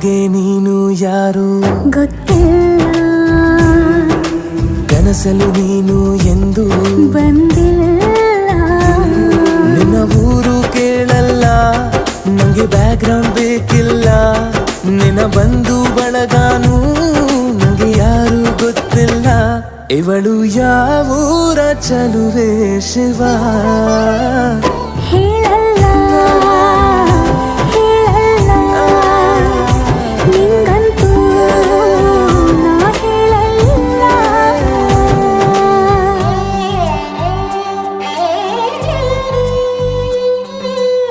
ನನಗೆ ನೀನು ಯಾರು ಗೊತ್ತಿಲ್ಲ, ಕನಸಲು ನೀನು ಎಂದು ಬಂದಿಲ್ಲ. ನಿನ್ನ ಊರು ಕೇಳಲ್ಲ, ನಂಗೆ ಬ್ಯಾಕ್ಗ್ರೌಂಡ್ ಬೇಕಿಲ್ಲ. ನಿನ್ನ ಬಂಧು ಬಳಗಾನು ನಂಗೆ ಯಾರು ಗೊತ್ತಿಲ್ಲ. ಇವಳು ಯಾವೂರ ಚಲುವೆ ಶಿವ ಹೇಳಲ್ಲ